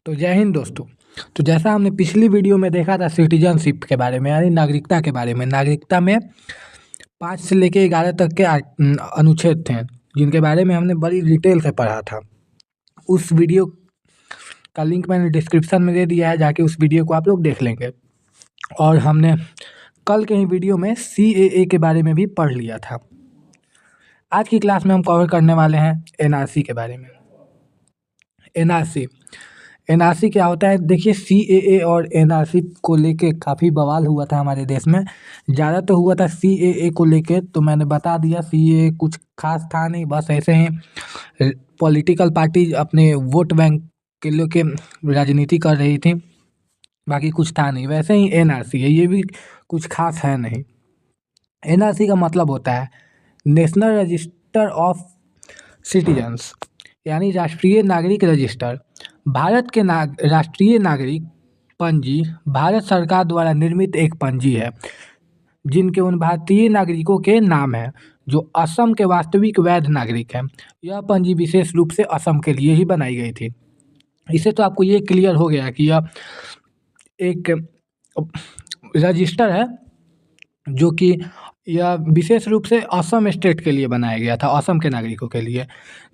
तो जय हिंद दोस्तों। तो जैसा हमने पिछली वीडियो में देखा था सिटीजनशिप के बारे में यानी नागरिकता के बारे में, नागरिकता में 5 से लेके 11 तक के अनुच्छेद थे जिनके बारे में हमने बड़ी डिटेल से पढ़ा था। उस वीडियो का लिंक मैंने डिस्क्रिप्शन में दे दिया है, जाके उस वीडियो को आप लोग देख लेंगे। और हमने कल के ही वीडियो में CAA के बारे में भी पढ़ लिया था। आज की क्लास में हम कवर करने वाले हैं NRC के बारे में। एनआरसी क्या होता है? देखिए, CAA और NRC को लेके काफ़ी बवाल हुआ था हमारे देश में। ज़्यादा तो हुआ था CAA को लेके, तो मैंने बता दिया CAA कुछ खास था नहीं, बस ऐसे ही पॉलिटिकल पार्टी अपने वोट बैंक के लेके राजनीति कर रही थी, बाकी कुछ था नहीं। वैसे ही NRC है, ये भी कुछ खास है नहीं। NRC का मतलब होता है नेशनल रजिस्टर ऑफ सिटीजन्स, यानी राष्ट्रीय नागरिक रजिस्टर। भारत के राष्ट्रीय नागरिक पंजी भारत सरकार द्वारा निर्मित एक पंजी है जिनके उन भारतीय नागरिकों के नाम हैं जो असम के वास्तविक वैध नागरिक हैं। यह पंजी विशेष रूप से असम के लिए ही बनाई गई थी। इससे तो आपको ये क्लियर हो गया कि यह एक रजिस्टर है जो कि यह विशेष रूप से असम स्टेट के लिए बनाया गया था, असम के नागरिकों के लिए।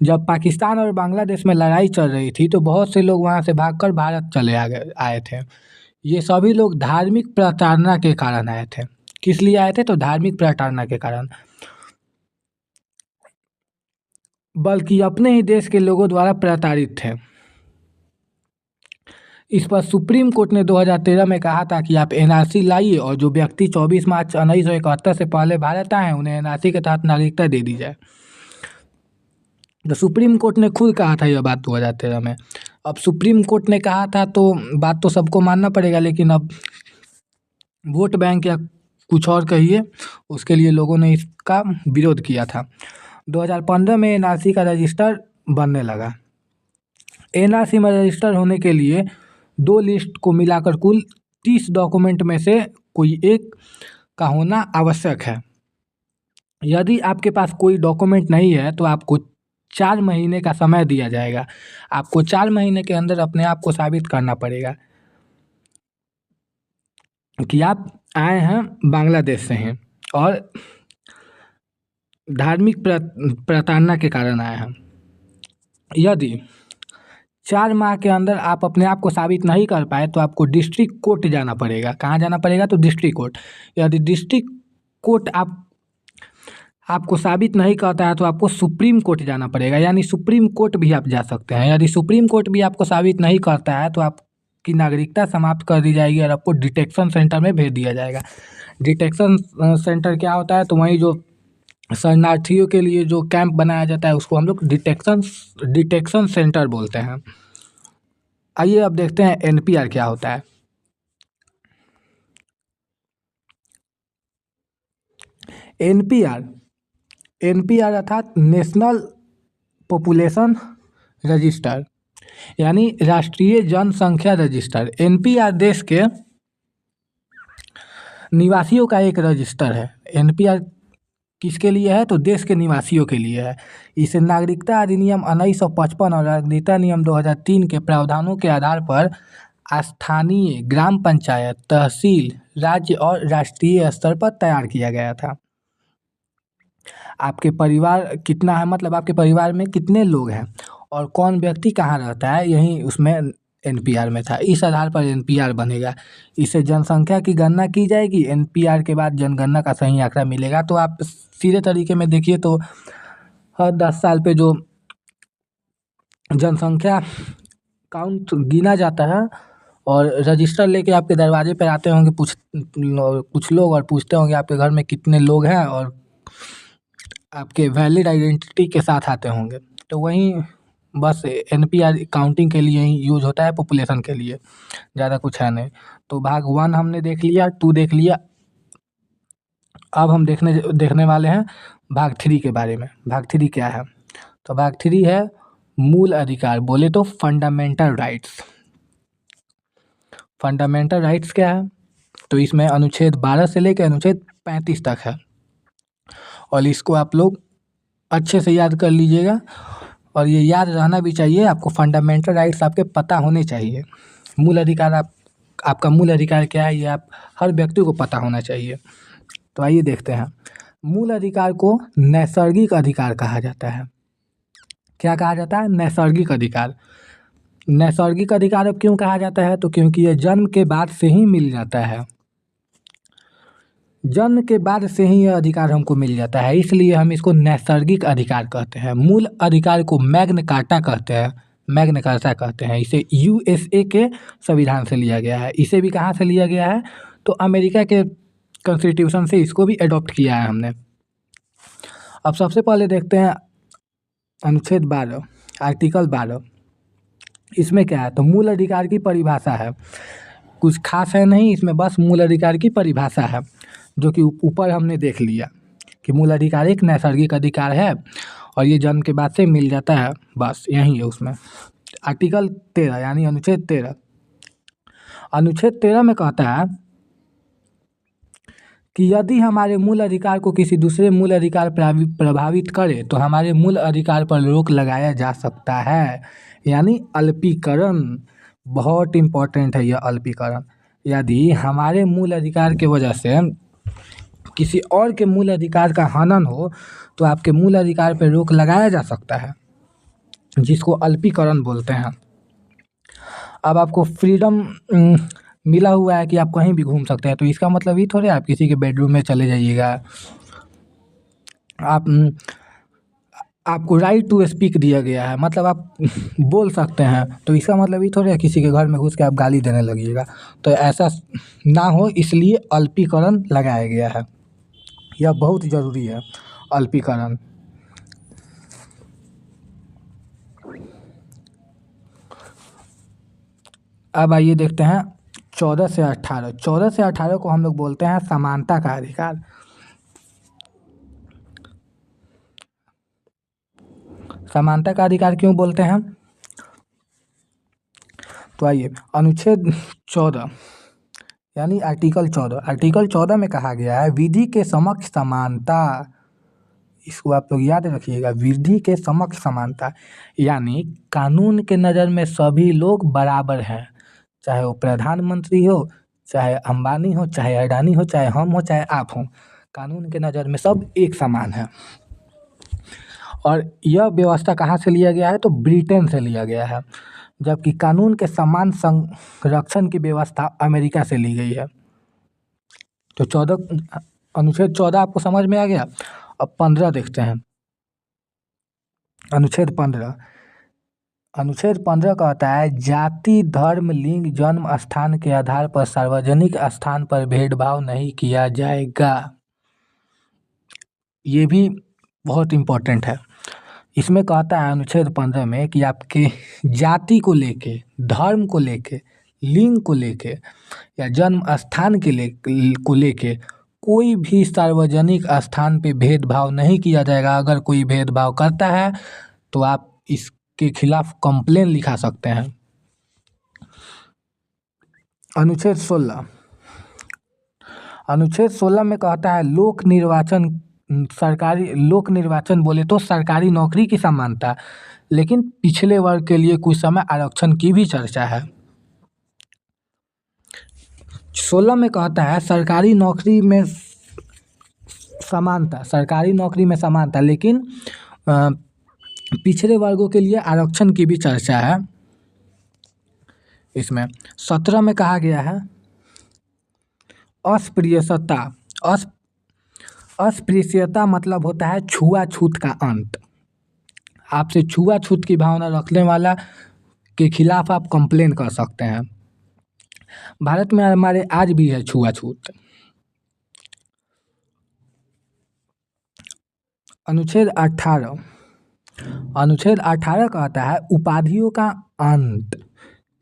जब पाकिस्तान और बांग्लादेश में लड़ाई चल रही थी तो बहुत से लोग वहाँ से भागकर भारत चले आए थे। ये सभी लोग धार्मिक प्रताड़ना के कारण आए थे। किस लिए आए थे? तो धार्मिक प्रताड़ना के कारण, बल्कि अपने ही देश के लोगों द्वारा प्रताड़ित थे। इस पर सुप्रीम कोर्ट ने 2013 में कहा था कि आप NRC लाइए और जो व्यक्ति 24 मार्च 1971 से पहले भारत आए हैं उन्हें NRC के तहत नागरिकता दे दी जाए। तो सुप्रीम कोर्ट ने खुद कहा था यह बात 2013 में। अब सुप्रीम कोर्ट ने कहा था तो बात तो सबको मानना पड़ेगा, लेकिन अब वोट बैंक या कुछ और कहिए, उसके लिए लोगों ने इसका विरोध किया था। 2015 में NRC का रजिस्टर बनने लगा। NRC में रजिस्टर होने के लिए 2 लिस्ट को मिलाकर कुल 30 डॉक्यूमेंट में से कोई एक का होना आवश्यक है। यदि आपके पास कोई डॉक्यूमेंट नहीं है तो आपको 4 महीने का समय दिया जाएगा। आपको 4 महीने के अंदर अपने आप को साबित करना पड़ेगा कि आप आए हैं बांग्लादेश से हैं और धार्मिक प्रताड़ना के कारण आए हैं। यदि 4 माह के अंदर आप अपने आप को साबित नहीं कर पाए तो आपको डिस्ट्रिक्ट कोर्ट जाना पड़ेगा। कहाँ जाना पड़ेगा? तो डिस्ट्रिक्ट कोर्ट। यदि डिस्ट्रिक्ट कोर्ट आपको साबित नहीं करता है तो आपको सुप्रीम कोर्ट जाना पड़ेगा, यानी सुप्रीम कोर्ट भी आप जा सकते हैं। यदि सुप्रीम कोर्ट भी आपको साबित नहीं करता है तो आपकी नागरिकता समाप्त कर दी जाएगी और आपको डिटेक्शन सेंटर में भेज दिया जाएगा। डिटेक्शन सेंटर क्या होता है? तो वहीं जो शरणार्थियों के लिए जो कैंप बनाया जाता है उसको हम लोग डिटेक्शन सेंटर बोलते हैं। आइए अब देखते हैं NPR क्या होता है। NPR अर्थात नेशनल पॉपुलेशन रजिस्टर, यानी राष्ट्रीय जनसंख्या रजिस्टर। NPR देश के निवासियों का एक रजिस्टर है। NPR किसके लिए है? तो देश के निवासियों के लिए है। इसे नागरिकता अधिनियम 1955 और नागरिकता नियम 2003 के प्रावधानों के आधार पर स्थानीय ग्राम पंचायत, तहसील, राज्य और राष्ट्रीय स्तर पर तैयार किया गया था। आपके परिवार कितना है, मतलब आपके परिवार में कितने लोग हैं और कौन व्यक्ति कहाँ रहता है, यही उसमें NPR में था। इस आधार पर NPR बनेगा। इससे जनसंख्या की गणना की जाएगी। NPR के बाद जनगणना का सही आंकड़ा मिलेगा। तो आप सीधे तरीके में देखिए तो हर 10 साल पे जो जनसंख्या काउंट गिना जाता है और रजिस्टर लेके आपके दरवाजे पर आते होंगे कुछ लोग और पूछते होंगे आपके घर में कितने लोग हैं, और आपके वैलिड आइडेंटिटी के साथ आते होंगे। तो वहीं बस NPR काउंटिंग के लिए ही यूज होता है, पॉपुलेशन के लिए, ज़्यादा कुछ है नहीं। तो भाग 1 हमने देख लिया, 2 देख लिया। अब हम देखने वाले हैं भाग 3 के बारे में। भाग 3 क्या है? तो भाग 3 है मूल अधिकार, बोले तो फंडामेंटल राइट्स। फंडामेंटल राइट्स क्या है? तो इसमें अनुच्छेद 12 से लेकर अनुच्छेद 35 तक है और इसको आप लोग अच्छे से याद कर लीजिएगा और ये याद रहना भी चाहिए, आपको फंडामेंटल राइट्स आपके पता होने चाहिए। मूल अधिकार आपका मूल अधिकार क्या है, ये आप हर व्यक्ति को पता होना चाहिए। तो आइए देखते हैं, मूल अधिकार को नैसर्गिक अधिकार कहा जाता है। क्या कहा जाता है? नैसर्गिक अधिकार। नैसर्गिक अधिकार अब क्यों कहा जाता है? तो क्योंकि ये जन्म के बाद से ही मिल जाता है, जन्म के बाद से ही यह अधिकार हमको मिल जाता है, इसलिए हम इसको नैसर्गिक अधिकार कहते हैं। मूल अधिकार को मैग्ना कार्टा कहते हैं, मैग्ना कार्टा कहते हैं। इसे यूएसए के संविधान से लिया गया है। इसे भी कहाँ से लिया गया है? तो अमेरिका के कॉन्स्टिट्यूशन से इसको भी अडॉप्ट किया है हमने। अब सबसे पहले देखते हैं अनुच्छेद 12, आर्टिकल 12। इसमें क्या है? तो मूल अधिकार की परिभाषा है, कुछ खास है नहीं इसमें, बस मूल अधिकार की परिभाषा है, जो कि ऊपर हमने देख लिया कि मूल अधिकार एक नैसर्गिक अधिकार है और ये जन्म के बाद से मिल जाता है, बस यही है उसमें। आर्टिकल 13 यानी अनुच्छेद 13। अनुच्छेद 13 में कहता है कि यदि हमारे मूल अधिकार को किसी दूसरे मूल अधिकार प्रभावित करे तो हमारे मूल अधिकार पर रोक लगाया जा सकता है, यानी अल्पीकरण। बहुत इम्पोर्टेंट है यह अल्पीकरण। यदि हमारे मूल अधिकार के वजह से किसी और के मूल अधिकार का हनन हो तो आपके मूल अधिकार पर रोक लगाया जा सकता है, जिसको अल्पीकरण बोलते हैं। अब आपको फ्रीडम मिला हुआ है कि आप कहीं भी घूम सकते हैं, तो इसका मतलब ये थोड़े आप किसी के बेडरूम में चले जाइएगा। आपको राइट टू स्पीक दिया गया है, मतलब आप बोल सकते हैं, तो इसका मतलब ये थोड़े किसी के घर में घुस के आप गाली देने लगिएगा। तो ऐसा ना हो इसलिए अल्पीकरण लगाया गया है, यह बहुत ज़रूरी है अल्पीकरण। अब आइए देखते हैं 14 से 18। 14 से 18 को हम लोग बोलते हैं समानता का अधिकार। समानता का अधिकार क्यों बोलते हैं? तो आइए, अनुच्छेद 14 यानी आर्टिकल 14। आर्टिकल 14 में कहा गया है विधि के समक्ष समानता। इसको आप लोग याद रखिएगा, विधि के समक्ष समानता, यानी कानून के नज़र में सभी लोग बराबर हैं, चाहे वो प्रधानमंत्री हो, चाहे अंबानी हो, चाहे अडानी हो, चाहे हम हो, चाहे आप हो, कानून के नज़र में सब एक समान है। और यह व्यवस्था कहाँ से लिया गया है? तो ब्रिटेन से लिया गया है, जबकि कानून के समान संरक्षण की व्यवस्था अमेरिका से ली गई है। तो 14 अनुच्छेद 14 आपको समझ में आ गया। अब 15 देखते हैं, अनुच्छेद 15। अनुच्छेद 15 कहता है जाति, धर्म, लिंग, जन्म स्थान के आधार पर सार्वजनिक स्थान पर भेदभाव नहीं किया जाएगा। ये भी बहुत इम्पोर्टेंट है। इसमें कहता है अनुच्छेद 15 में कि आपके जाति को लेके, धर्म को लेके, लिंग को लेके या जन्म स्थान को लेके कोई भी सार्वजनिक स्थान पे भेदभाव नहीं किया जाएगा। अगर कोई भेदभाव करता है तो आप इसके खिलाफ कंप्लेन लिखा सकते हैं। अनुच्छेद 16। अनुच्छेद 16 में कहता है लोक निर्वाचन बोले तो सरकारी नौकरी की समानता, लेकिन पिछले वर्ग के लिए कुछ समय आरक्षण की भी चर्चा है। 16 में कहता है सरकारी नौकरी में समानता, लेकिन पिछड़े वर्गों के लिए आरक्षण की भी चर्चा है। इसमें 17 में कहा गया है अस्पृश्यता। अस्पृश्यता मतलब होता है छुआछूत का अंत। आपसे छुआछूत की भावना रखने वाला के खिलाफ आप कंप्लेन कर सकते हैं। भारत में हमारे आज भी है छुआछूत। अनुच्छेद 18। अनुच्छेद 18 कहता है उपाधियों का अंत,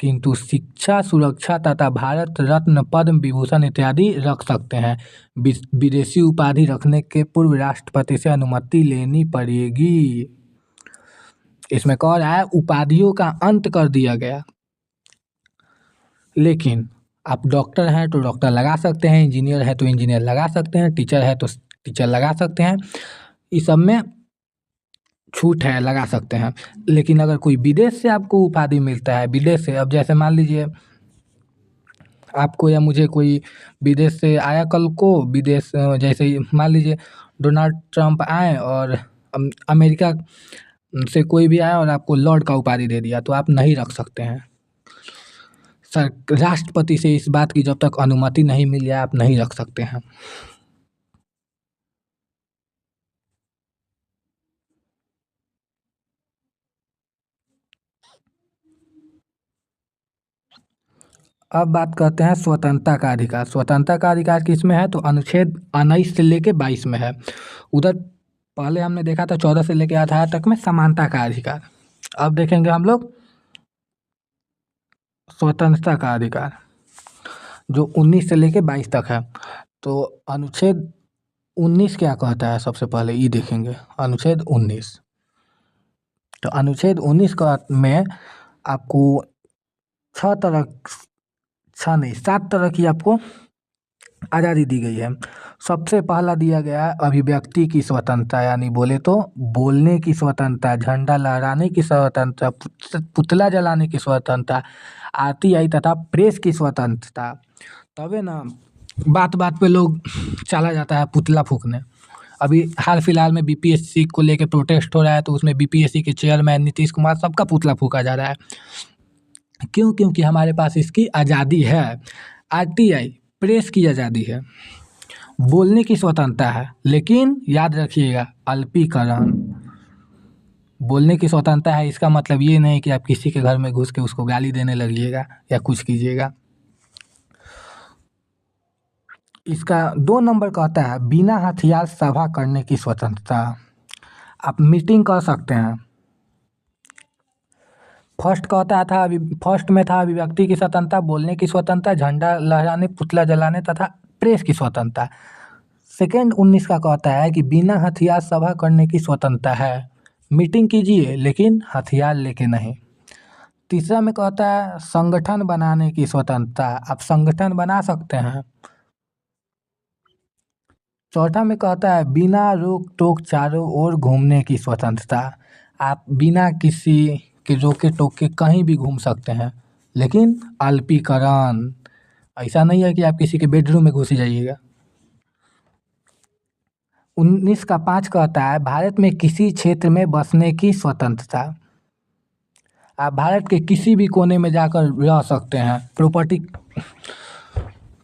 किंतु शिक्षा, सुरक्षा तथा भारत रत्न, पद्म विभूषण इत्यादि रख सकते हैं। विदेशी उपाधि रखने के पूर्व राष्ट्रपति से अनुमति लेनी पड़ेगी। इसमें कह रहा है उपाधियों का अंत कर दिया गया, लेकिन आप डॉक्टर हैं तो डॉक्टर लगा सकते हैं, इंजीनियर है तो इंजीनियर लगा सकते हैं, टीचर है तो टीचर लगा सकते हैं। इस सब में छूट है, लगा सकते हैं। लेकिन अगर कोई विदेश से आपको उपाधि मिलता है, विदेश से, अब जैसे मान लीजिए आपको या मुझे कोई विदेश से आया कल को, विदेश जैसे ही मान लीजिए डोनाल्ड ट्रंप आए और अमेरिका से कोई भी आया और आपको लॉर्ड का उपाधि दे दिया, तो आप नहीं रख सकते हैं। सर, राष्ट्रपति से इस बात की जब तक अनुमति नहीं मिल जाए आप नहीं रख सकते हैं। अब बात करते हैं स्वतंत्रता का अधिकार। स्वतंत्रता का अधिकार किस में है, तो अनुच्छेद 19 से लेके 22 में है। उधर पहले हमने देखा था 14 से लेके 18 तक में समानता का अधिकार। अब देखेंगे हम लोग स्वतंत्रता का अधिकार जो 19 से लेके 22 तक है। तो अनुच्छेद 19 क्या कहता है, सबसे पहले ये देखेंगे अनुच्छेद 19। तो अनुच्छेद 19 का में आपको 7 तरह की आपको आज़ादी दी गई है। सबसे पहला दिया गया है अभिव्यक्ति की स्वतंत्रता, यानी बोले तो बोलने की स्वतंत्रता, झंडा लहराने की स्वतंत्रता, पुतला जलाने की स्वतंत्रता, आरती आई तथा प्रेस की स्वतंत्रता। तबे ना बात बात पे लोग चला जाता है पुतला फूकने। अभी हाल फिलहाल में बीपीएससी को लेके प्रोटेस्ट हो रहा है, तो उसमें बीपीएससी के चेयरमैन नीतीश कुमार सबका पुतला फूका जा रहा है। क्यों? क्योंकि हमारे पास इसकी आज़ादी है। आरटीआई प्रेस की आज़ादी है, बोलने की स्वतंत्रता है, लेकिन याद रखिएगा अल्पीकरण। बोलने की स्वतंत्रता है, इसका मतलब ये नहीं कि आप किसी के घर में घुस के उसको गाली देने लगिएगा या कुछ कीजिएगा। इसका 2 नंबर कहता है बिना हथियार सभा करने की स्वतंत्रता। आप मीटिंग कर सकते हैं। फर्स्ट में था अभिव्यक्ति की स्वतंत्रता, बोलने की स्वतंत्रता, झंडा लहराने, पुतला जलाने तथा प्रेस की स्वतंत्रता। सेकेंड 19 का कहता है कि बिना हथियार सभा करने की स्वतंत्रता है। मीटिंग कीजिए लेकिन हथियार लेके नहीं। तीसरा में कहता है संगठन बनाने की स्वतंत्रता, आप संगठन बना सकते हैं। चौथा में कहता है बिना रोक टोक चारों ओर घूमने की स्वतंत्रता, आप बिना किसी के रोके टोके कहीं भी घूम सकते हैं, लेकिन अल्पीकरण। ऐसा नहीं है कि आप किसी के बेडरूम में घुस जाइएगा। 19 का 5 कहता है भारत में किसी क्षेत्र में बसने की स्वतंत्रता, आप भारत के किसी भी कोने में जाकर रह सकते हैं, प्रॉपर्टी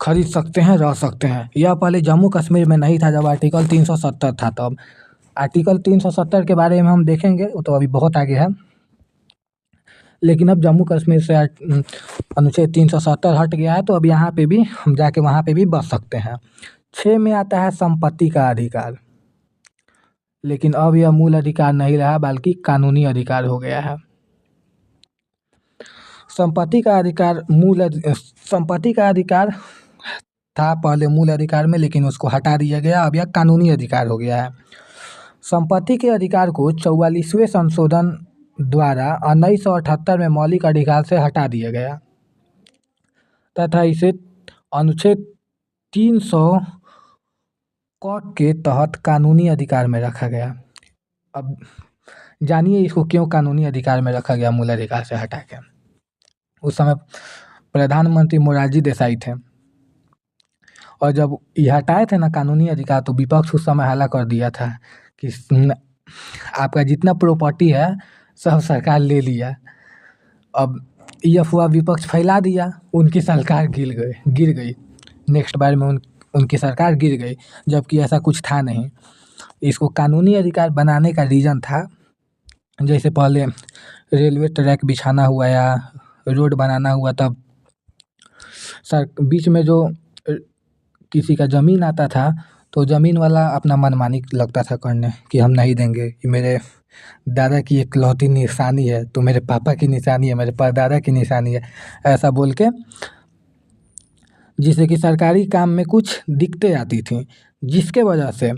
खरीद सकते हैं, रह सकते हैं। यह पहले जम्मू कश्मीर में नहीं था, जब आर्टिकल 370 था तब। आर्टिकल 370 के बारे में हम देखेंगे, वो तो अभी बहुत आगे है। लेकिन अब जम्मू कश्मीर से अनुच्छेद 370 हट गया है, तो अब यहाँ पे भी हम जाके वहाँ पे भी बस सकते हैं। 6 में आता है संपत्ति का अधिकार, लेकिन अब यह मूल अधिकार नहीं रहा बल्कि कानूनी अधिकार हो गया है। संपत्ति का अधिकार था पहले मूल अधिकार में, लेकिन उसको हटा दिया गया, अब यह कानूनी अधिकार हो गया है। संपत्ति के अधिकार को 44वें संशोधन द्वारा 1978 में मौलिक अधिकार से हटा दिया गया तथा इसे अनुच्छेद 300 क के तहत कानूनी अधिकार में रखा गया। अब जानिए इसको क्यों कानूनी अधिकार में रखा गया मूल अधिकार से हटा के। उस समय प्रधानमंत्री मोरारजी देसाई थे, और जब ये हटाए थे ना कानूनी अधिकार, तो विपक्ष उस समय हल्ला कर दिया था कि आपका जितना प्रॉपर्टी है सब सरकार ले लिया। अब ये अफवाह विपक्ष फैला दिया, उनकी सरकार गिर गई। नेक्स्ट बार में उनकी सरकार गिर गई, जबकि ऐसा कुछ था नहीं। इसको कानूनी अधिकार बनाने का रीज़न था, जैसे पहले रेलवे ट्रैक बिछाना हुआ या रोड बनाना हुआ, तब बीच में जो किसी का ज़मीन आता था, तो ज़मीन वाला अपना मनमानी लगता था करने कि हम नहीं देंगे, ये मेरे दादा की इकलौती निशानी है, तो मेरे पापा की निशानी है, मेरे परदादा की निशानी है, ऐसा बोल के, जिससे कि सरकारी काम में कुछ दिक्कतें आती थी, जिसके वजह से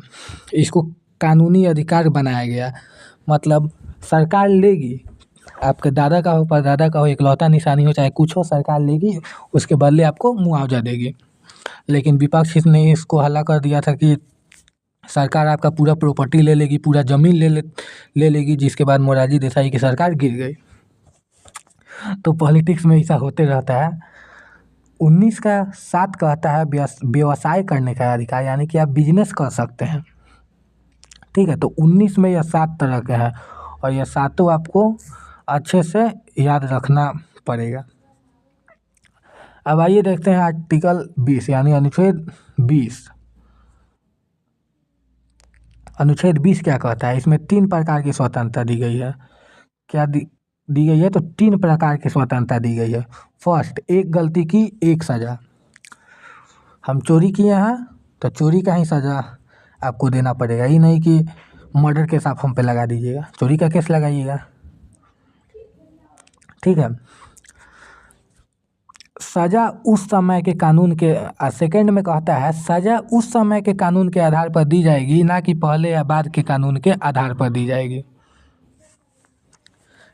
इसको कानूनी अधिकार बनाया गया। मतलब सरकार लेगी, आपके दादा का हो परदादा का हो इकलौता निशानी हो चाहे कुछ हो, सरकार लेगी, उसके बदले आपको मुआवजा देगी। लेकिन विपक्ष ने इसको हल्ला कर दिया था कि सरकार आपका पूरा प्रॉपर्टी ले लेगी, पूरा ज़मीन ले लेगी, जिसके बाद मोरारजी देसाई की सरकार गिर गई। तो पॉलिटिक्स में ऐसा होते रहता है। 19 का 7 कहता है व्यवसाय करने का अधिकार, यानी कि आप बिजनेस कर सकते हैं। ठीक है, तो 19 में यह 7 तरह के हैं और यह सातों आपको अच्छे से याद रखना पड़ेगा। अब आइए देखते हैं आर्टिकल 20 यानी अनुच्छेद 20। अनुच्छेद 20 क्या कहता है? इसमें 3 प्रकार की स्वतंत्रता दी गई है। क्या दी गई है? तो 3 प्रकार की स्वतंत्रता दी गई है। फर्स्ट, एक गलती की एक सज़ा। हम चोरी किए हैं तो चोरी का ही सज़ा आपको देना पड़ेगा, ये नहीं कि मर्डर केस आप हम पे लगा दीजिएगा, चोरी का केस लगाइएगा। ठीक है, सज़ा उस समय के कानून के सेकंड में कहता है सज़ा उस समय के कानून के आधार पर दी जाएगी, ना कि पहले या बाद के कानून के आधार पर दी जाएगी।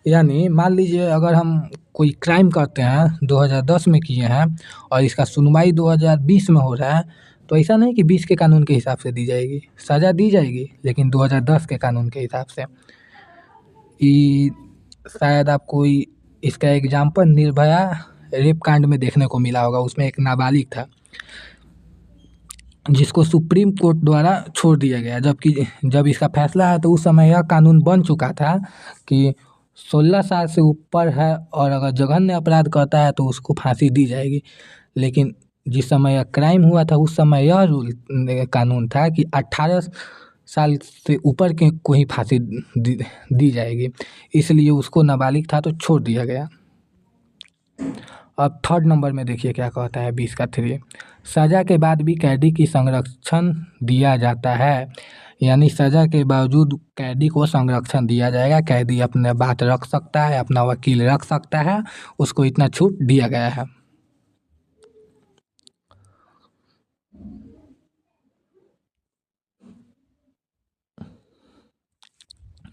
यानी मान लीजिए अगर हम कोई क्राइम करते हैं 2010 में किए हैं और इसका सुनवाई 2020 में हो रहा है, तो ऐसा नहीं कि 20 के कानून के हिसाब से दी जाएगी, सज़ा दी जाएगी लेकिन 2010 के कानून के हिसाब से। शायद आपको इसका एग्जाम्पल निर्भया रेप कांड में देखने को मिला होगा। उसमें एक नाबालिग था जिसको सुप्रीम कोर्ट द्वारा छोड़ दिया गया, जबकि जब इसका फैसला है तो उस समय यह कानून बन चुका था कि 16 साल से ऊपर है और अगर जघन्य अपराध करता है तो उसको फांसी दी जाएगी। लेकिन जिस समय यह क्राइम हुआ था उस समय यह रूल कानून था कि 18 साल से ऊपर के को ही फांसी दी जाएगी, इसलिए उसको नाबालिग था तो छोड़ दिया गया। अब थर्ड नंबर में देखिए क्या कहता है 20 का 3, सज़ा के बाद भी कैदी की संरक्षण दिया जाता है। यानी सज़ा के बावजूद कैदी को संरक्षण दिया जाएगा, कैदी अपने बात रख सकता है, अपना वकील रख सकता है, उसको इतना छूट दिया गया है।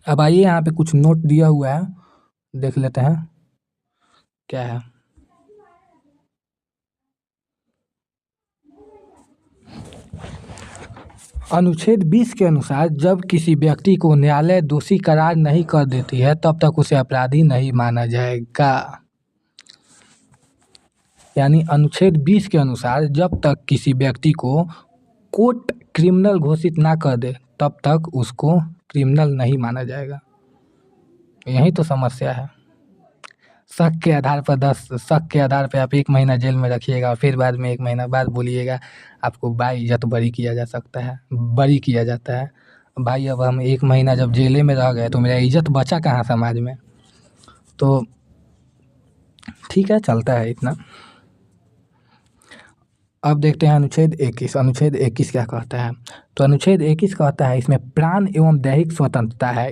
अब आइए यहाँ पे कुछ नोट दिया हुआ है, देख लेते हैं क्या है। अनुच्छेद 20 के अनुसार जब किसी व्यक्ति को न्यायालय दोषी करार नहीं कर देती है तब तक उसे अपराधी नहीं माना जाएगा। यानी अनुच्छेद 20 के अनुसार जब तक किसी व्यक्ति को कोर्ट क्रिमिनल घोषित ना कर दे तब तक उसको क्रिमिनल नहीं माना जाएगा। यही तो समस्या है। शक के आधार पर आप 1 महीना जेल में रखिएगा और फिर बाद में 1 महीना बाद बोलिएगा आपको बाइज्जत बरी किया जा सकता है, बरी किया जाता है। भाई अब हम 1 महीना जब जेले में रह गए तो मेरा इज्जत बचा कहाँ समाज में? तो ठीक है, चलता है इतना। अब देखते हैं अनुच्छेद 21। अनुच्छेद 21 क्या कहता है? तो अनुच्छेद 21 कहता है इसमें प्राण एवं दैहिक स्वतंत्रता है।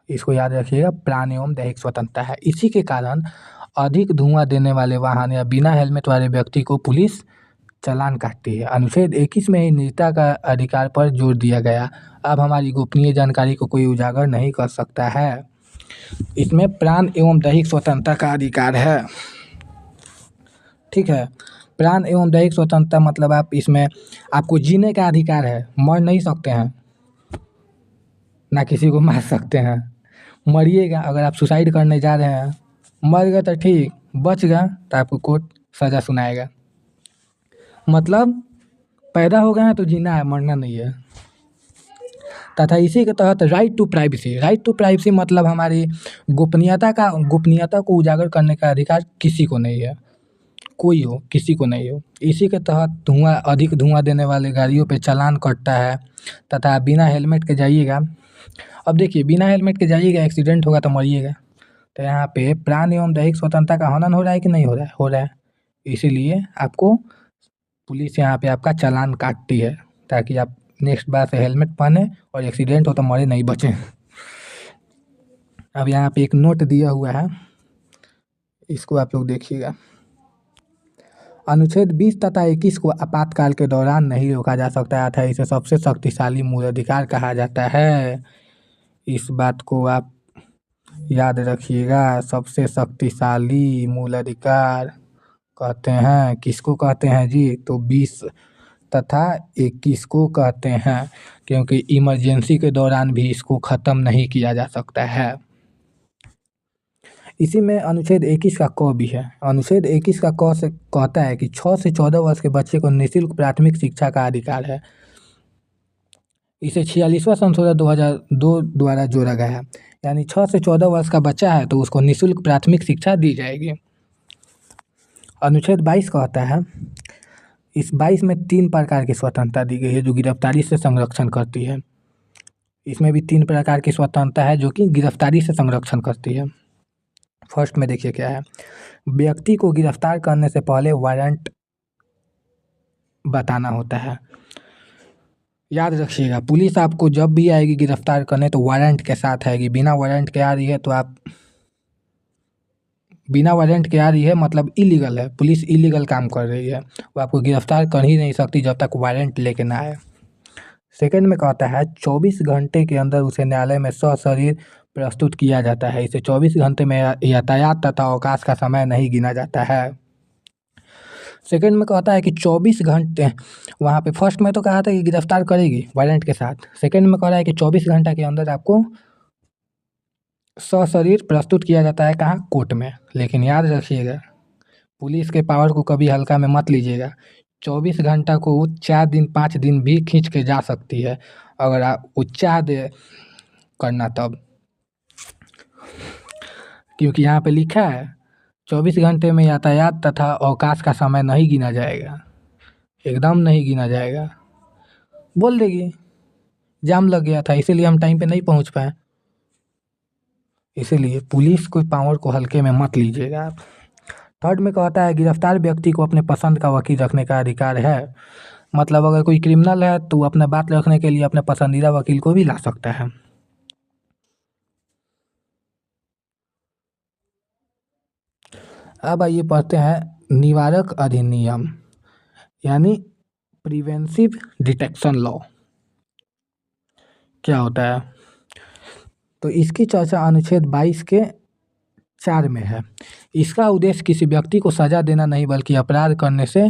इसको याद रखिएगा, प्राण एवं दैहिक स्वतंत्रता है। इसी के कारण अधिक धुआं देने वाले वाहन या बिना हेलमेट वाले व्यक्ति को पुलिस चालान काटती है। अनुच्छेद 21 में ही निजता का अधिकार पर जोर दिया गया। अब हमारी गोपनीय जानकारी को कोई उजागर नहीं कर सकता है। इसमें प्राण एवं दैहिक स्वतंत्रता का अधिकार है। ठीक है, प्राण एवं दैहिक स्वतंत्रता मतलब इसमें आपको जीने का अधिकार है, मर नहीं सकते हैं, ना किसी को मार सकते हैं। मरिएगा, अगर आप सुसाइड करने जा रहे हैं, मर गए तो ठीक, बच गया तो आपको कोर्ट सज़ा सुनाएगा। मतलब पैदा हो गए हैं तो जीना है, मरना नहीं है। तथा इसी के तहत राइट टू प्राइवेसी मतलब हमारी गोपनीयता को उजागर करने का अधिकार किसी को नहीं है, कोई हो, किसी को नहीं हो। इसी के तहत अधिक धुआं देने वाले गाड़ियों पे चालान कटता है। तथा बिना हेलमेट के जाइएगा, अब देखिए बिना हेलमेट के जाइएगा, एक्सीडेंट होगा तो मरिएगा। तो यहाँ पे प्राण एवं दैहिक स्वतंत्रता का हनन हो रहा है कि नहीं हो रहा है? हो रहा है। इसीलिए आपको पुलिस यहाँ पे आपका चालान काटती है ताकि आप नेक्स्ट बार से हेलमेट पहने और एक्सीडेंट हो तो मरे नहीं, बचें। अब यहाँ पे एक नोट दिया हुआ है, इसको आप लोग देखिएगा। अनुच्छेद 20 तथा 21 को आपातकाल के दौरान नहीं रोका जा सकता था। इसे सबसे शक्तिशाली मूल अधिकार कहा जाता है। इस बात को आप याद रखिएगा, सबसे शक्तिशाली मूल अधिकार कहते हैं। किसको कहते हैं जी? तो 20 तथा 21 को कहते हैं, क्योंकि इमरजेंसी के दौरान भी इसको ख़त्म नहीं किया जा सकता है। इसी में अनुच्छेद 21 का क भी है। अनुच्छेद 21 का क से कहता है कि 6 से 14 वर्ष के बच्चे को निःशुल्क प्राथमिक शिक्षा का अधिकार है। इसे 46वां संशोधन 2002 द्वारा जोड़ा गया है, यानी 6 से 14 वर्ष का बच्चा है तो उसको निःशुल्क प्राथमिक शिक्षा दी जाएगी। अनुच्छेद 22 कहता है, इस 22 में 3 प्रकार की स्वतंत्रता दी गई है जो गिरफ्तारी से संरक्षण करती है। इसमें भी 3 प्रकार की स्वतंत्रता है जो कि गिरफ्तारी से संरक्षण करती है। फर्स्ट में देखिए क्या है, व्यक्ति को गिरफ्तार करने से पहले वारंट बताना होता है। याद रखिएगा, पुलिस आपको जब भी आएगी गिरफ्तार करने तो वारंट के साथ आएगी। बिना वारंट के आ रही है तो आप बिना वारंट के आ रही है मतलब इलीगल है, पुलिस इलीगल काम कर रही है, वो आपको गिरफ्तार कर ही नहीं सकती जब तक वारंट लेके ना आए। सेकंड में कहता है 24 घंटे के अंदर उसे न्यायालय में सशरीर प्रस्तुत किया जाता है। इसे 24 घंटे में यातायात तथा अवकाश का समय नहीं गिना जाता है। सेकंड में कहता है कि 24 घंटे, वहाँ पे फर्स्ट में तो कहा था कि गिरफ्तार करेगी वारंट के साथ, सेकंड में कह रहा है कि 24 घंटा के अंदर आपको सशरीर प्रस्तुत किया जाता है। कहाँ? कोर्ट में। लेकिन याद रखिएगा, पुलिस के पावर को कभी हल्का में मत लीजिएगा। 24 घंटा को 4 दिन 5 दिन भी खींच के जा सकती है अगर आप वो चाह दे करना तब, क्योंकि यहाँ पे लिखा है 24 घंटे में यातायात तथा अवकाश का समय नहीं गिना जाएगा, एकदम नहीं गिना जाएगा। बोल देगी जाम लग गया था इसीलिए हम टाइम पे नहीं पहुँच पाए, इसीलिए पुलिस को पावर को हल्के में मत लीजिएगा आप। थर्ड में कहता है गिरफ्तार व्यक्ति को अपने पसंद का वकील रखने का अधिकार है। मतलब अगर कोई क्रिमिनल है तो अपने बात रखने के लिए अपने पसंदीदा वकील को भी ला सकता है। अब आइए पढ़ते हैं निवारक अधिनियम, यानी प्रिवेंटिव डिटेक्शन लॉ क्या होता है। तो इसकी चर्चा अनुच्छेद 22 के 4 में है। इसका उद्देश्य किसी व्यक्ति को सजा देना नहीं बल्कि अपराध करने से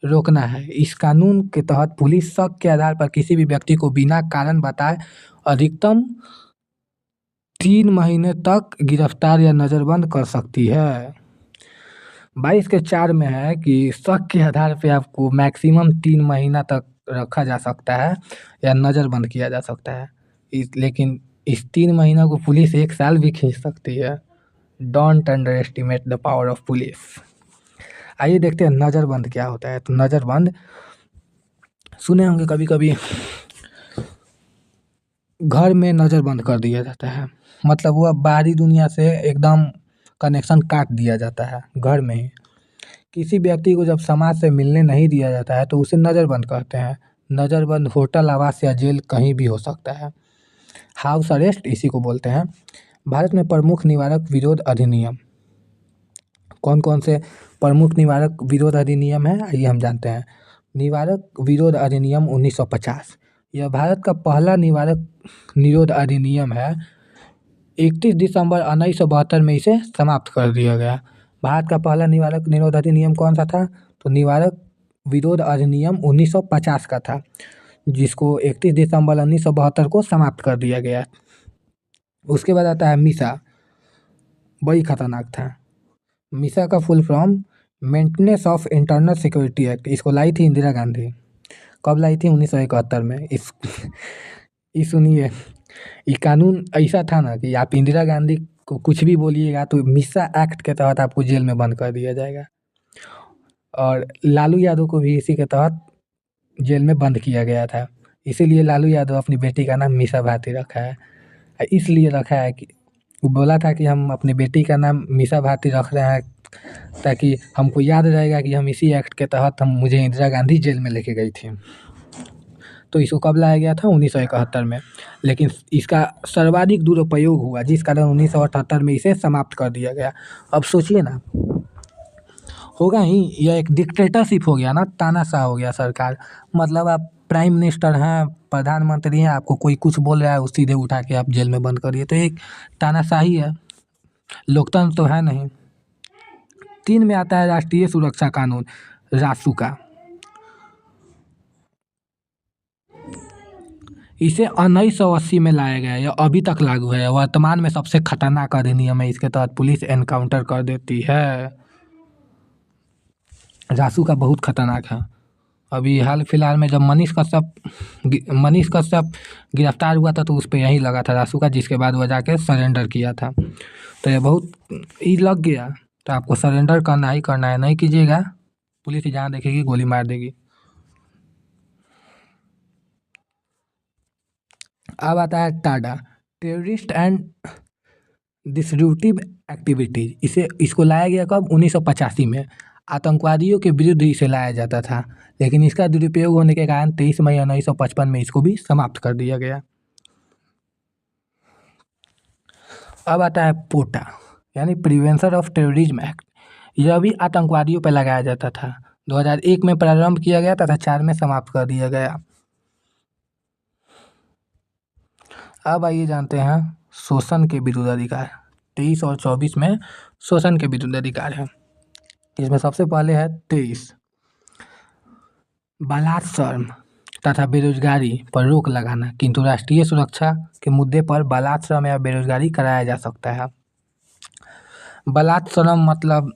रोकना है। इस कानून के तहत पुलिस शक के आधार पर किसी भी व्यक्ति को बिना कारण बताए अधिकतम 3 महीने तक गिरफ्तार या नज़रबंद कर सकती है। 22 के 4 में है कि शक के आधार पे आपको मैक्सिमम 3 महीना तक रखा जा सकता है या नज़रबंद किया जा सकता है। लेकिन इस 3 महीना को पुलिस 1 साल भी खींच सकती है। Don't under estimate the power of police. आइए देखते हैं नज़रबंद क्या होता है। तो नज़रबंद सुने होंगे कभी कभी, घर में नज़रबंद कर दिया जाता है, मतलब वो बाहरी दुनिया से एकदम कनेक्शन काट दिया जाता है घर में ही। किसी व्यक्ति को जब समाज से मिलने नहीं दिया जाता है तो उसे नज़रबंद कहते हैं। नज़रबंद होटल, आवास या जेल कहीं भी हो सकता है। हाउस अरेस्ट इसी को बोलते हैं। भारत में प्रमुख निवारक विरोध अधिनियम कौन कौन से प्रमुख निवारक विरोध अधिनियम है, आइए हम जानते हैं। निवारक विरोध अधिनियम 1950, यह भारत का पहला निवारक निरोध अधिनियम है। 31 दिसंबर 1972 में इसे समाप्त कर दिया गया। भारत का पहला निवारक निरोध अधिनियम कौन सा था? तो निवारक विरोध अधिनियम 1950 का था, जिसको 31 दिसंबर 1972 को समाप्त कर दिया गया। उसके बाद आता है मीसा, बड़ी खतरनाक था। मीसा का full form maintenance of internal security act, इसको लाई थी इंदिरा गांधी। कब लाई थी? 1971 में। सुनिए, ये कानून ऐसा था ना कि आप इंदिरा गांधी को कुछ भी बोलिएगा तो मीसा एक्ट के तहत आपको जेल में बंद कर दिया जाएगा। और लालू यादव को भी इसी के तहत जेल में बंद किया गया था। इसीलिए लालू यादव अपनी बेटी का नाम मीसा भारती रखा है। इसलिए रखा है कि वो बोला था कि हम अपनी बेटी का नाम मीसा भारती रख रहे हैं ताकि हमको याद रहेगा कि हम इसी एक्ट के तहत मुझे इंदिरा गांधी जेल में लेके गई थी। तो इसको कब लाया गया था? 1971 में। लेकिन इसका सर्वाधिक दुरुपयोग हुआ जिस कारण 1978 में इसे समाप्त कर दिया गया। अब सोचिए ना, होगा ही, यह एक डिक्टेटरशिप हो गया ना, तानाशाह हो गया सरकार। मतलब आप प्राइम मिनिस्टर हैं, प्रधानमंत्री हैं, आपको कोई कुछ बोल रहा है उस सीधे उठा के आप जेल में बंद करिए, तो एक तानाशाही है, लोकतंत्र तो है नहीं। 3 में आता है राष्ट्रीय सुरक्षा कानून, रासू का। इसे 1980 में लाया गया है, यह अभी तक लागू है। वर्तमान में सबसे खतरनाक अधिनियम है, इसके तहत पुलिस एनकाउंटर कर देती है। जासू का बहुत खतरनाक है। अभी हाल फिलहाल में जब मनीष कश्यप गिरफ्तार हुआ था तो उस पे यही लगा था रासू का, जिसके बाद वो जाके सरेंडर किया था। तो ये बहुत ये लग गया, तो आपको सरेंडर करना ही करना है, नहीं कीजिएगा पुलिस जहाँ देखेगी गोली मार देगी। अब आता है टाडा, टेररिस्ट एंड डिसरूटिव एक्टिविटीज। इसको लाया गया कब? 1985 में। आतंकवादियों के विरुद्ध इसे लाया जाता था, लेकिन इसका दुरुपयोग होने के कारण 23 मई 1955 में इसको भी समाप्त कर दिया गया। अब आता है पोटा, यानी प्रिवेंशन ऑफ टेररिज्म एक्ट। यह भी आतंकवादियों पर लगाया जाता था। 2001 में प्रारंभ किया गया तथा 4 में समाप्त कर दिया गया। अब आइए जानते हैं शोषण के विरुद्ध अधिकार। 23 और 24 में शोषण के विरुद्ध अधिकार है। इसमें सबसे पहले है 23, बलात्सर्म तथा बेरोजगारी पर रोक लगाना, किंतु राष्ट्रीय सुरक्षा के मुद्दे पर बलात्सर्म या बेरोजगारी कराया जा सकता है। बलात्सर्म मतलब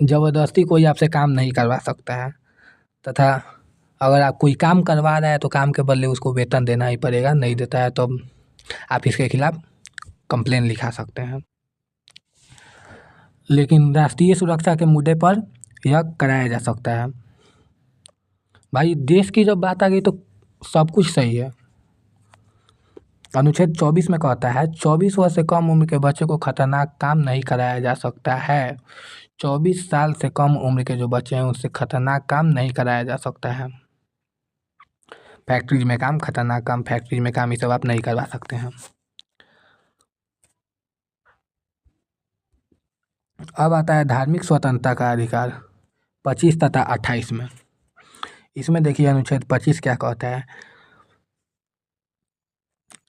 ज़बरदस्ती कोई आपसे काम नहीं करवा सकता है, तथा अगर आप कोई काम करवा रहा है तो काम के बदले उसको वेतन देना ही पड़ेगा, नहीं देता है तो आप इसके खिलाफ कंप्लेन लिखा सकते हैं। लेकिन राष्ट्रीय सुरक्षा के मुद्दे पर यह कराया जा सकता है। भाई देश की जब बात आ गई तो सब कुछ सही है। अनुच्छेद 24 में कहता है 24 वर्ष से कम उम्र के बच्चे को खतरनाक काम नहीं कराया जा सकता है। 24 साल से कम उम्र के जो बच्चे हैं उससे खतरनाक काम नहीं कराया जा सकता है। फैक्ट्रीज में काम, खतरनाक काम, फैक्ट्री में काम, ये सब आप नहीं करवा सकते हैं। अब आता है धार्मिक स्वतंत्रता का अधिकार 25 तथा 28 में। इसमें देखिए अनुच्छेद 25 क्या कहता है।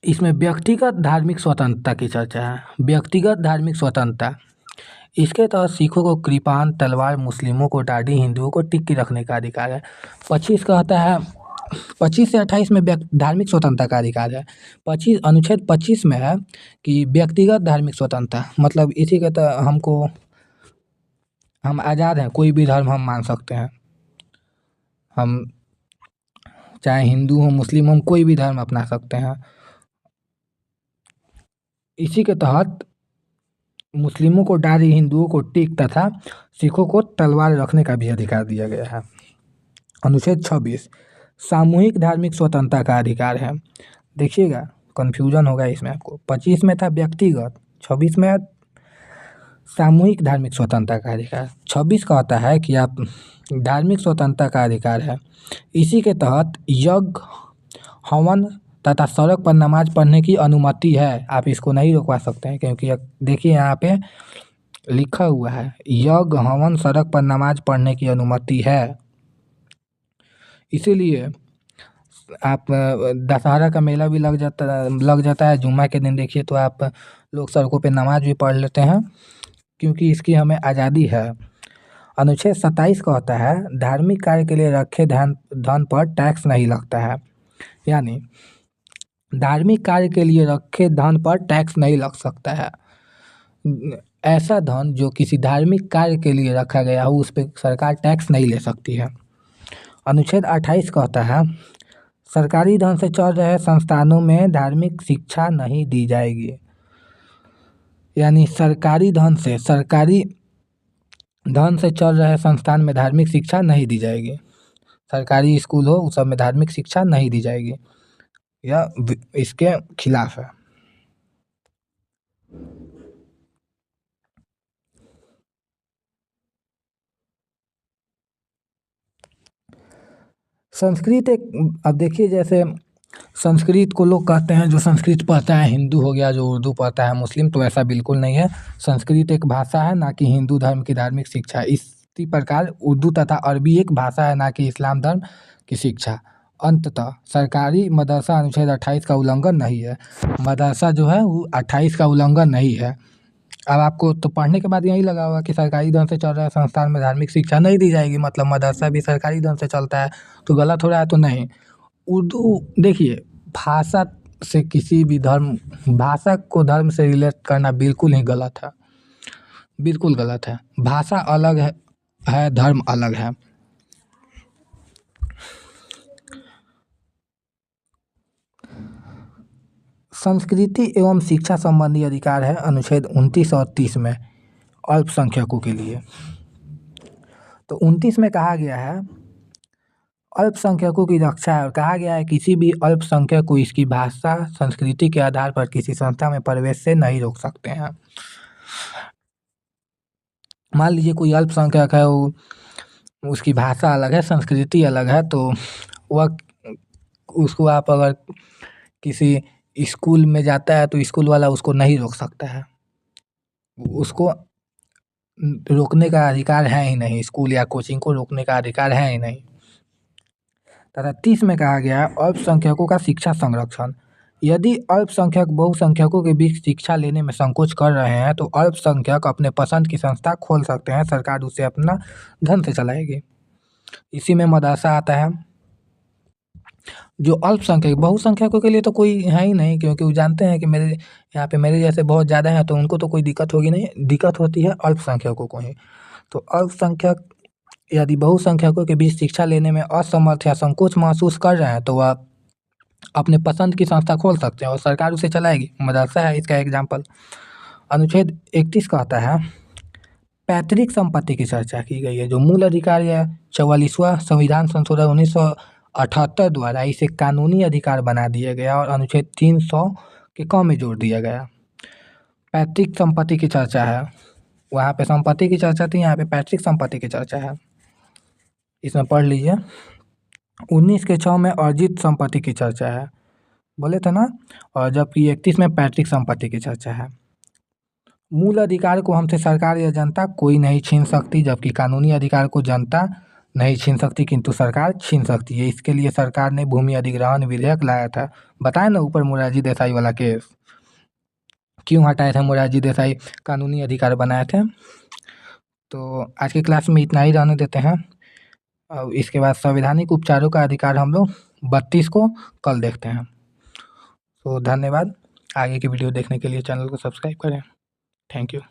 इसमें व्यक्तिगत धार्मिक स्वतंत्रता की चर्चा है। व्यक्तिगत धार्मिक स्वतंत्रता, इसके तहत सिखों को कृपान, तलवार, मुस्लिमों को दाढ़ी, हिंदुओं को टिक्की रखने का अधिकार है। 25 कहता है 25 से 28 में धार्मिक स्वतंत्रता का अधिकार है। 25 अनुच्छेद 25 में है कि व्यक्तिगत धार्मिक स्वतंत्रता मतलब इसी के तहत हम आज़ाद हैं, कोई भी धर्म हम मान सकते हैं। हम चाहे हिंदू हो, मुस्लिम हो, हम कोई भी धर्म अपना सकते हैं। इसी के तहत मुस्लिमों को दाढ़ी, हिंदुओं को टिक तथा सिखों को तलवार रखने का भी अधिकार दिया गया है। अनुच्छेद 26 सामूहिक धार्मिक स्वतंत्रता का अधिकार है। देखिएगा कन्फ्यूजन होगा इसमें आपको। 25 में था व्यक्तिगत, 26 में सामूहिक धार्मिक स्वतंत्रता का अधिकार। 26 कहता है कि आप धार्मिक स्वतंत्रता का अधिकार है। इसी के तहत यज्ञ, हवन तथा सड़क पर नमाज पढ़ने की अनुमति है। आप इसको नहीं रोकवा सकते हैं, क्योंकि देखिए यहाँ पे लिखा हुआ है यज्ञ, हवन, सड़क पर नमाज पढ़ने की अनुमति है। इसीलिए आप दशहरा का मेला भी लग जाता है जुम्मा के दिन, देखिए तो आप लोग सड़कों पे नमाज भी पढ़ लेते हैं, क्योंकि इसकी हमें आज़ादी है। अनुच्छेद 27 कहता है धार्मिक कार्य के लिए रखे धन पर टैक्स नहीं लगता है। यानी धार्मिक कार्य के लिए रखे धन पर टैक्स नहीं लग सकता है। ऐसा धन जो किसी धार्मिक कार्य के लिए रखा गया हो उस पर सरकार टैक्स नहीं ले सकती है। अनुच्छेद 28 कहता है सरकारी धन से चल रहे संस्थानों में धार्मिक शिक्षा नहीं दी जाएगी। यानी सरकारी धन से चल रहे संस्थान में धार्मिक शिक्षा नहीं दी जाएगी। सरकारी स्कूल हो उस सब में धार्मिक शिक्षा नहीं दी जाएगी, यह इसके खिलाफ है। संस्कृत एक, अब देखिए जैसे संस्कृत को लोग कहते हैं जो संस्कृत पढ़ता है हिंदू हो गया, जो उर्दू पढ़ता है मुस्लिम, तो ऐसा बिल्कुल नहीं है। संस्कृत एक भाषा है, ना कि हिंदू धर्म की धार्मिक शिक्षा। इसी प्रकार उर्दू तथा अरबी एक भाषा है, ना कि इस्लाम धर्म की शिक्षा। अंततः सरकारी मदरसा अनुच्छेद 28 का उल्लंघन नहीं है। मदरसा जो है वो 28 का उल्लंघन नहीं है। अब आपको तो पढ़ने के बाद यही लगा होगा कि सरकारी धन से चल रहा है संस्थान में धार्मिक शिक्षा नहीं दी जाएगी, मतलब मदरसा भी सरकारी धन से चलता है तो गलत हो रहा है, तो नहीं। उर्दू देखिए भाषा से किसी भी धर्म भाषा को धर्म से रिलेट करना बिल्कुल ही गलत है, बिल्कुल गलत है। भाषा अलग है धर्म अलग है। संस्कृति एवं शिक्षा संबंधी अधिकार है अनुच्छेद 29 और 30 में अल्पसंख्यकों के लिए। तो 29 में कहा गया है अल्पसंख्यकों की रक्षा है और कहा गया है किसी भी अल्पसंख्यक को इसकी भाषा संस्कृति के आधार पर किसी संस्था में प्रवेश से नहीं रोक सकते हैं। मान लीजिए कोई अल्पसंख्यक है, वो उसकी भाषा अलग है, संस्कृति अलग है, तो वह उसको आप अगर किसी स्कूल में जाता है तो स्कूल वाला उसको नहीं रोक सकता है, उसको रोकने का अधिकार है ही नहीं, स्कूल या कोचिंग को रोकने का अधिकार है ही नहीं। तथा 30 में कहा गया है अल्पसंख्यकों का शिक्षा संरक्षण। यदि अल्पसंख्यक बहुसंख्यकों के बीच शिक्षा लेने में संकोच कर रहे हैं तो अल्पसंख्यक अपने पसंद की संस्था खोल सकते हैं, सरकार उसे अपना धन से चलाएगी। इसी में मदरसा आता है। जो अल्पसंख्यक बहुसंख्यकों के लिए तो कोई है ही नहीं, क्योंकि वो जानते हैं कि मेरे यहाँ पे मेरे जैसे बहुत ज़्यादा हैं, तो उनको तो कोई दिक्कत होगी नहीं, दिक्कत होती है अल्पसंख्यकों को ही। तो अल्पसंख्यक यदि बहुसंख्यकों के बीच शिक्षा लेने में असमर्थ या संकोच महसूस कर रहे हैं तो वह अपने पसंद की संस्था खोल सकते हैं और सरकार उसे चलाएगी। मदरसा है इसका एग्जाम्पल। अनुच्छेद 31 कहता है पैतृक संपत्ति की चर्चा की गई है। जो मूल अधिकार या 44वां संविधान संशोधन 1978 द्वारा इसे कानूनी अधिकार बना दिया गया और अनुच्छेद 300 के क में जोड़ दिया गया। पैतृक संपत्ति की चर्चा है, वहाँ पे संपत्ति की चर्चा थी, यहाँ पे पैतृक संपत्ति की चर्चा है। इसमें पढ़ लीजिए 19 के 6 में अर्जित संपत्ति की चर्चा है, बोले थे ना, और जबकि 31 में पैतृक संपत्ति की चर्चा है। मूल अधिकार को हमसे सरकार या जनता कोई नहीं छीन सकती, जबकि कानूनी अधिकार को जनता नहीं छीन सकती किंतु सरकार छीन सकती है। इसके लिए सरकार ने भूमि अधिग्रहण विधेयक लाया था। बताया ना ऊपर मोरारजी देसाई वाला केस, क्यों हटाए थे मोरारजी देसाई, कानूनी अधिकार बनाए थे। तो आज की क्लास में इतना ही रहने देते हैं। और इसके बाद संवैधानिक उपचारों का अधिकार हम लोग 32 को कल देखते हैं। तो धन्यवाद। आगे की वीडियो देखने के लिए चैनल को सब्सक्राइब करें। Thank you.